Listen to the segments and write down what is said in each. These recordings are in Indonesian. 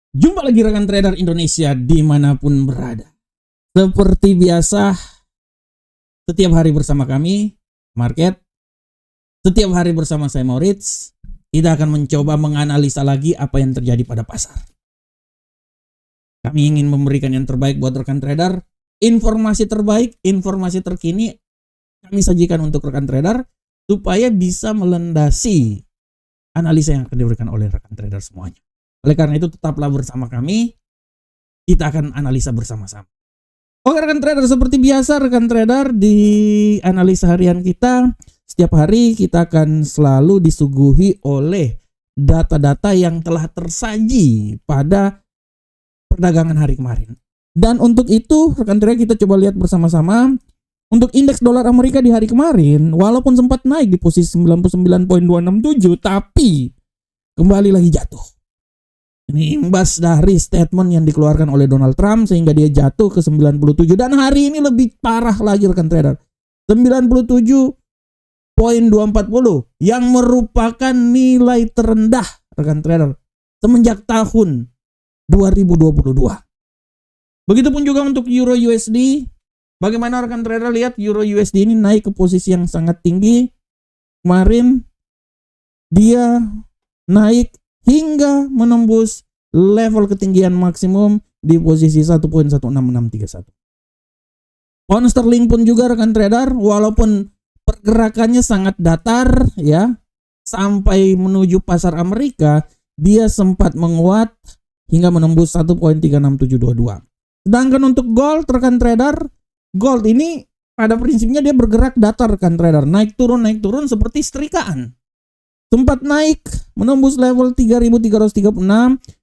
Jumpa lagi rekan trader Indonesia dimanapun berada. Seperti biasa, setiap hari bersama kami, Market. Setiap hari bersama saya, Maurits. Kita akan mencoba menganalisa lagi apa yang terjadi pada pasar. Kami ingin memberikan yang terbaik buat rekan trader. Informasi terbaik, informasi terkini kami sajikan untuk rekan trader supaya bisa melandasi analisa yang akan diberikan oleh rekan trader semuanya. Oleh karena itu tetaplah bersama kami, kita akan analisa bersama-sama. Oke rekan trader, seperti biasa rekan trader di analisa harian kita, setiap hari kita akan selalu disuguhi oleh data-data yang telah tersaji pada perdagangan hari kemarin. Dan untuk itu rekan trader kita coba lihat bersama-sama. Untuk indeks dolar Amerika di hari kemarin, walaupun sempat naik di posisi 99.267, tapi kembali lagi jatuh. Ini imbas dari statement yang dikeluarkan oleh Donald Trump sehingga dia jatuh ke 97, dan hari ini lebih parah lagi rekan trader. 97.240 yang merupakan nilai terendah rekan trader semenjak tahun 2022. Begitupun juga untuk Euro USD. Bagaimana rekan trader lihat Euro USD ini naik ke posisi yang sangat tinggi. Kemarin dia naik hingga menembus level ketinggian maksimum di posisi 1.16631. Pound sterling pun juga rekan trader, walaupun pergerakannya sangat datar ya, sampai menuju pasar Amerika, dia sempat menguat hingga menembus 1.36722. Sedangkan untuk gold rekan trader, gold ini pada prinsipnya dia bergerak datar rekan trader, naik turun seperti setrikaan. Sempat naik menembus level 3.336,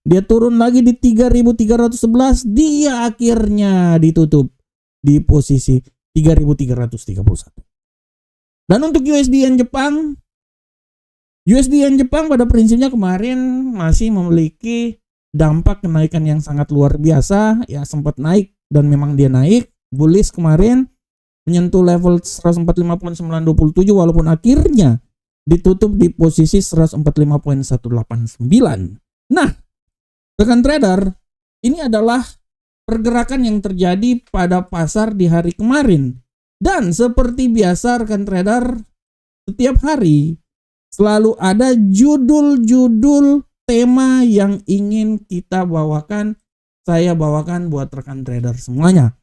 dia turun lagi di 3.311, dia akhirnya ditutup di posisi 3.331. Dan untuk USD yen Jepang pada prinsipnya kemarin masih memiliki dampak kenaikan yang sangat luar biasa ya, sempat naik dan memang dia naik bullish kemarin menyentuh level 145.927 walaupun akhirnya ditutup di posisi 145.189. Nah, rekan trader, ini adalah pergerakan yang terjadi pada pasar di hari kemarin. Dan seperti biasa rekan trader, setiap hari selalu ada judul-judul tema yang ingin kita bawakan, saya bawakan buat rekan trader semuanya.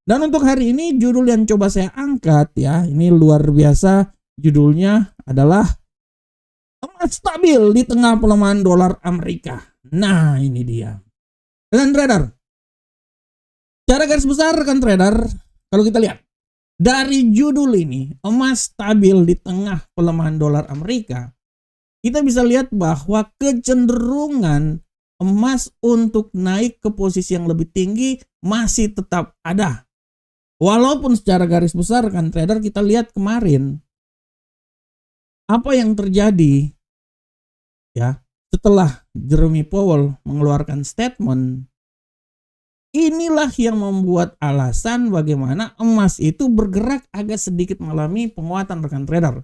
Dan untuk hari ini judul yang coba saya angkat ya, ini luar biasa. Judulnya adalah emas stabil di tengah pelemahan dolar Amerika. Nah ini dia. Rekan trader, cara garis besar rekan trader, kalau kita lihat dari judul ini, emas stabil di tengah pelemahan dolar Amerika, kita bisa lihat bahwa kecenderungan emas untuk naik ke posisi yang lebih tinggi masih tetap ada. Walaupun secara garis besar rekan trader kita lihat kemarin apa yang terjadi ya setelah Jerome Powell mengeluarkan statement, inilah yang membuat alasan bagaimana emas itu bergerak agak sedikit mengalami penguatan rekan trader.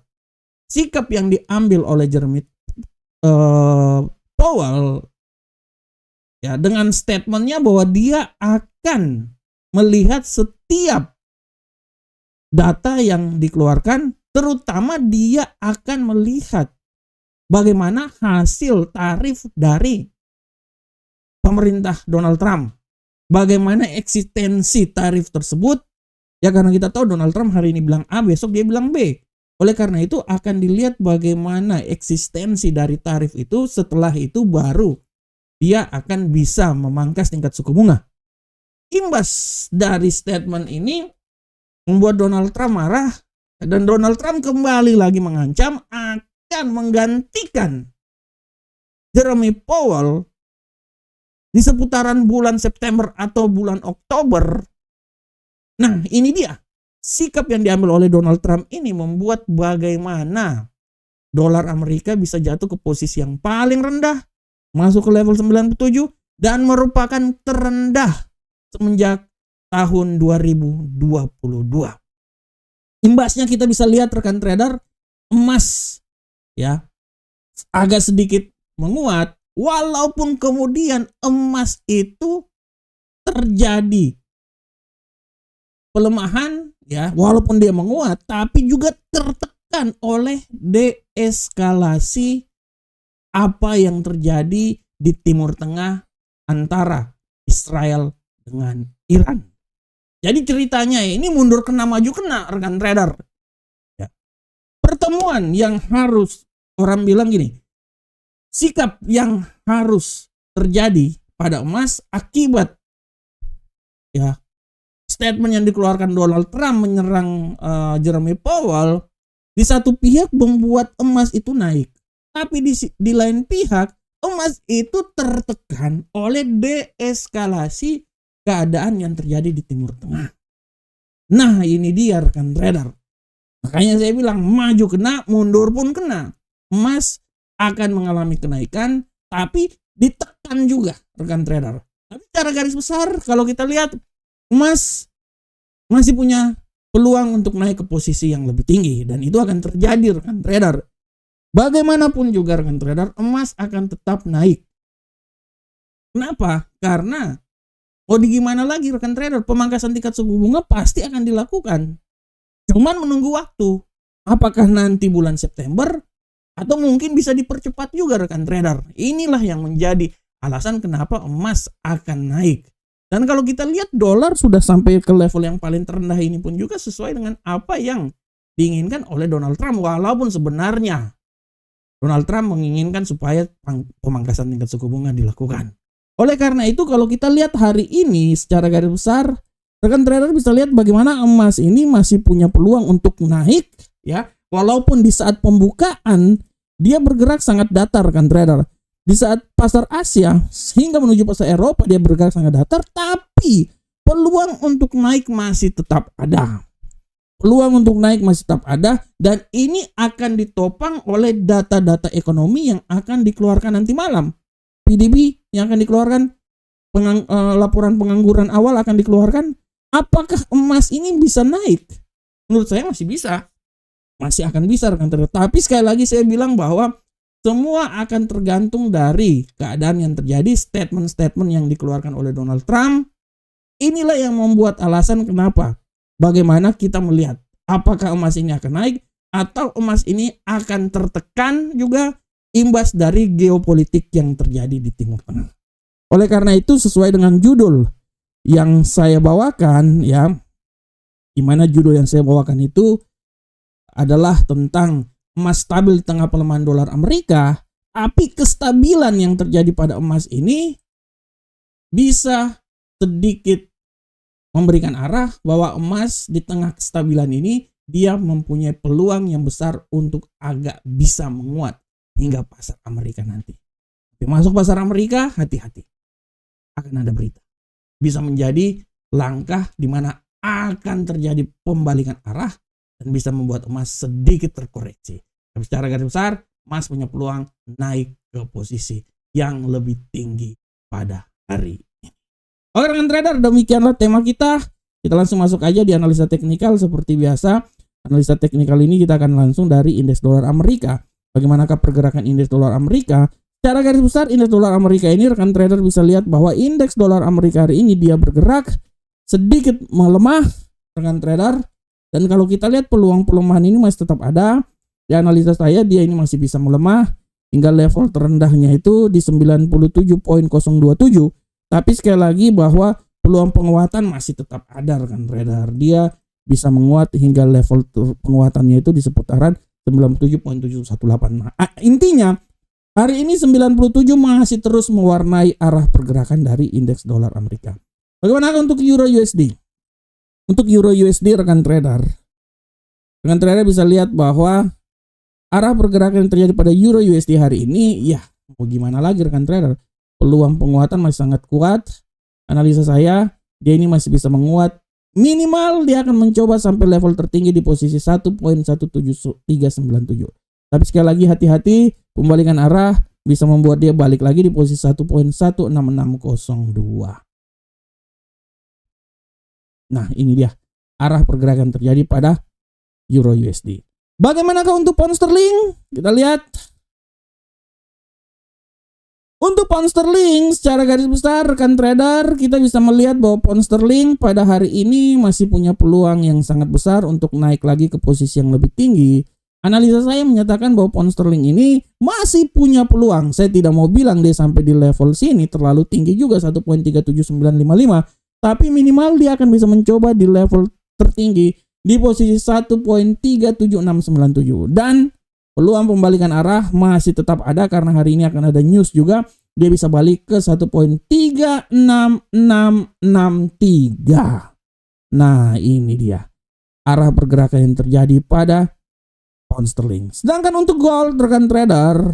Sikap yang diambil oleh Jerome Powell ya dengan statementnya bahwa dia akan melihat setiap data yang dikeluarkan, terutama dia akan melihat bagaimana hasil tarif dari pemerintah Donald Trump. Bagaimana eksistensi tarif tersebut. Ya karena kita tahu Donald Trump hari ini bilang A, besok dia bilang B. Oleh karena itu akan dilihat bagaimana eksistensi dari tarif itu. Setelah itu baru dia akan bisa memangkas tingkat suku bunga. Imbas dari statement ini membuat Donald Trump marah. Dan Donald Trump kembali lagi mengancam akan menggantikan Jerome Powell di seputaran bulan September atau bulan Oktober. Nah ini dia. Sikap yang diambil oleh Donald Trump ini membuat bagaimana dolar Amerika bisa jatuh ke posisi yang paling rendah. Masuk ke level 97 dan merupakan terendah semenjak tahun 2022. Imbasnya kita bisa lihat rekan trader, emas ya agak sedikit menguat Walaupun kemudian emas itu terjadi pelemahan ya, walaupun dia menguat tapi juga tertekan oleh deeskalasi apa yang terjadi di Timur Tengah antara Israel dengan Iran. Jadi ceritanya ini mundur kena maju kena, rekan trader. Ya. Pertemuan yang harus, orang bilang gini, sikap yang harus terjadi pada emas akibat ya statement yang dikeluarkan Donald Trump menyerang Jeremy Powell, di satu pihak membuat emas itu naik, tapi di lain pihak emas itu tertekan oleh deeskalasi keadaan yang terjadi di Timur Tengah. Nah ini dia rekan trader. Makanya saya bilang maju kena, mundur pun kena. Emas akan mengalami kenaikan, tapi ditekan juga rekan trader. Tapi secara garis besar kalau kita lihat emas masih punya peluang untuk naik ke posisi yang lebih tinggi. Dan itu akan terjadi rekan trader. Bagaimanapun juga rekan trader, emas akan tetap naik. Kenapa? Karena mau gimana lagi rekan trader, pemangkasan tingkat suku bunga pasti akan dilakukan. Cuman menunggu waktu. Apakah nanti bulan September atau mungkin bisa dipercepat juga rekan trader. Inilah yang menjadi alasan kenapa emas akan naik. Dan kalau kita lihat dolar sudah sampai ke level yang paling terendah ini pun juga sesuai dengan apa yang diinginkan oleh Donald Trump. Walaupun sebenarnya Donald Trump menginginkan supaya pemangkasan tingkat suku bunga dilakukan. Oleh karena itu kalau kita lihat hari ini secara garis besar, rekan trader bisa lihat bagaimana emas ini masih punya peluang untuk naik ya. Walaupun di saat pembukaan dia bergerak sangat datar rekan trader. Di saat pasar Asia hingga menuju pasar Eropa dia bergerak sangat datar, tapi peluang untuk naik masih tetap ada. Peluang untuk naik masih tetap ada dan ini akan ditopang oleh data-data ekonomi yang akan dikeluarkan nanti malam. PDB yang akan dikeluarkan, laporan pengangguran awal akan dikeluarkan. Apakah emas ini bisa naik? Menurut saya masih bisa. Masih akan bisa rekan trader. Tapi sekali lagi saya bilang bahwa semua akan tergantung dari keadaan yang terjadi, statement-statement yang dikeluarkan oleh Donald Trump. Inilah yang membuat alasan kenapa. Bagaimana kita melihat apakah emas ini akan naik atau emas ini akan tertekan juga imbas dari geopolitik yang terjadi di Timur Tengah. Oleh karena itu sesuai dengan judul yang saya bawakan ya, di mana judul yang saya bawakan itu adalah tentang emas stabil di tengah pelemahan dolar Amerika, tapi kestabilan yang terjadi pada emas ini bisa sedikit memberikan arah bahwa emas di tengah kestabilan ini dia mempunyai peluang yang besar untuk agak bisa menguat hingga pasar Amerika nanti. Tapi masuk pasar Amerika, hati-hati. Akan ada berita. Bisa menjadi langkah di mana akan terjadi pembalikan arah dan bisa membuat emas sedikit terkoreksi. Tapi secara garis besar, emas punya peluang naik ke posisi yang lebih tinggi pada hari ini. Oke rekan trader, demikianlah tema kita. Kita langsung masuk aja di analisa teknikal seperti biasa. Analisa teknikal ini kita akan langsung dari indeks dolar Amerika. Bagaimanakah pergerakan indeks dolar Amerika? Secara garis besar indeks dolar Amerika ini rekan trader bisa lihat bahwa indeks dolar Amerika hari ini dia bergerak sedikit melemah rekan trader. Dan kalau kita lihat peluang pelemahan ini masih tetap ada. Di analisa saya dia ini masih bisa melemah hingga level terendahnya itu di 97.027. Tapi sekali lagi bahwa peluang penguatan masih tetap ada rekan trader. Dia bisa menguat hingga level penguatannya itu di seputaran 97.718. Nah, intinya hari ini 97 masih terus mewarnai arah pergerakan dari indeks dolar Amerika. Bagaimana untuk Euro USD? Untuk Euro USD rekan trader bisa lihat bahwa arah pergerakan yang terjadi pada Euro USD hari ini ya mau gimana lagi rekan trader, peluang penguatan masih sangat kuat. Analisa saya dia ini masih bisa menguat, minimal dia akan mencoba sampai level tertinggi di posisi 1.17397. Tapi sekali lagi hati-hati, pembalikan arah bisa membuat dia balik lagi di posisi 1.16602. Nah ini dia arah pergerakan terjadi pada Euro USD. Bagaimanakah untuk pound sterling? Kita lihat Untuk pound sterling secara garis besar rekan trader, kita bisa melihat bahwa pound sterling pada hari ini masih punya peluang yang sangat besar untuk naik lagi ke posisi yang lebih tinggi. Analisa saya menyatakan bahwa pound sterling ini masih punya peluang. Saya tidak mau bilang dia sampai di level sini terlalu tinggi juga 1.37955, tapi minimal dia akan bisa mencoba di level tertinggi di posisi 1.37697 dan peluang pembalikan arah masih tetap ada karena hari ini akan ada news juga. Dia bisa balik ke 1.36663. Nah, ini dia arah pergerakan yang terjadi pada pound sterling. Sedangkan untuk gold rekan trader,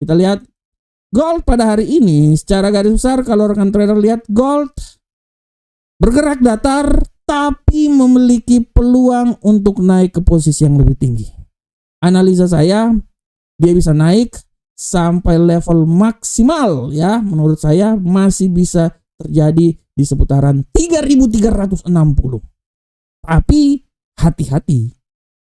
kita lihat gold pada hari ini secara garis besar kalau rekan trader lihat gold bergerak datar tapi memiliki peluang untuk naik ke posisi yang lebih tinggi. Analisa saya, dia bisa naik sampai level maksimal ya. Menurut saya masih bisa terjadi di seputaran 3.360. Tapi hati-hati,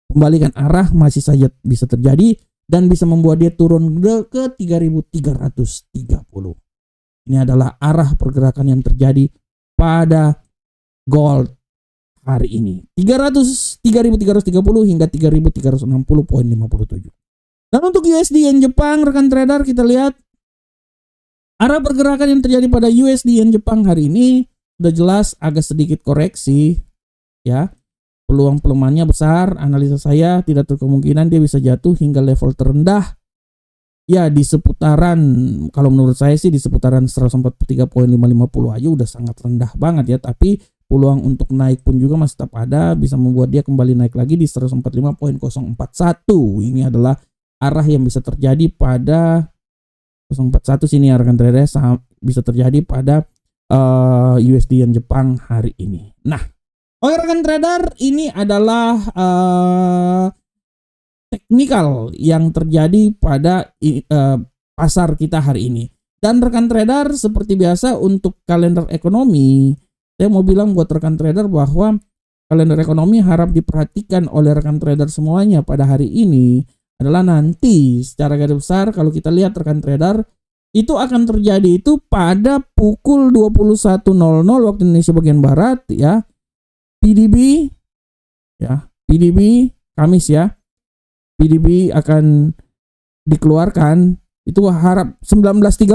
pembalikan arah masih saja bisa terjadi dan bisa membuat dia turun ke 3.330. Ini adalah arah pergerakan yang terjadi pada gold hari ini 3.330 hingga 3.360.57. Dan untuk USD Yen Jepang rekan trader, kita lihat arah pergerakan yang terjadi pada USD Yen Jepang hari ini sudah jelas agak sedikit koreksi ya. Peluang pelemahannya besar. Analisa saya tidak terkemungkinan dia bisa jatuh hingga level terendah ya di seputaran, kalau menurut saya sih di seputaran 143.550 aja udah sangat rendah banget ya. Tapi peluang untuk naik pun juga masih tetap ada, bisa membuat dia kembali naik lagi di 145.041. Ini adalah arah yang bisa terjadi pada 041 sini ya rekan trader, bisa terjadi pada USD Yen Jepang hari ini. Nah, oke rekan trader, ini adalah teknikal yang terjadi pada pasar kita hari ini. Dan rekan trader, seperti biasa untuk kalender ekonomi, saya mau bilang buat rekan trader bahwa kalender ekonomi harap diperhatikan oleh rekan trader semuanya pada hari ini adalah nanti secara garis besar kalau kita lihat rekan trader itu akan terjadi itu pada pukul 21.00 waktu Indonesia bagian barat ya. PDB ya, PDB Kamis ya. PDB akan dikeluarkan itu harap 19.30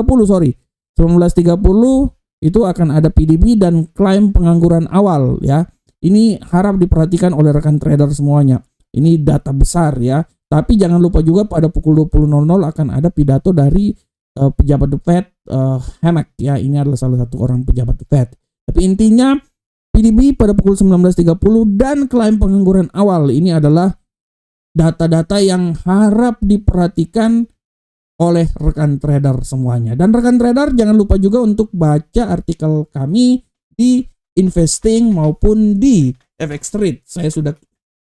itu akan ada PDB dan klaim pengangguran awal ya. Ini harap diperhatikan oleh rekan trader semuanya. Ini data besar ya. Tapi jangan lupa juga pada pukul 20.00 akan ada pidato dari pejabat The Fed, Hammack ya. Ini adalah salah satu orang pejabat The Fed. Tapi intinya PDB pada pukul 19.30 dan klaim pengangguran awal ini adalah data-data yang harap diperhatikan oleh rekan trader semuanya. Dan rekan trader jangan lupa juga untuk baca artikel kami di Investing maupun di FX Trade. Saya sudah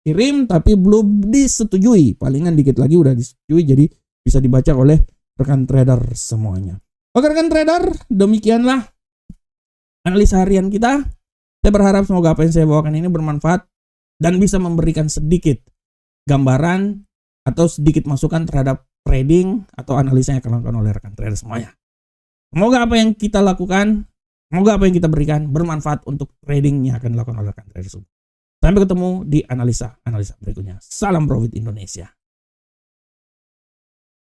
kirim tapi belum disetujui. Palingan dikit lagi udah disetujui, jadi bisa dibaca oleh rekan trader semuanya. Oke rekan trader, demikianlah analisa harian kita. Saya berharap semoga apa yang saya bawakan ini bermanfaat dan bisa memberikan sedikit gambaran atau sedikit masukan terhadap trading atau analisa yang akan dilakukan oleh rekan trader semuanya. Semoga apa yang kita lakukan, semoga apa yang kita berikan bermanfaat untuk trading yang akan dilakukan oleh rekan trader semua. Sampai ketemu di analisa berikutnya. Salam Profit Indonesia.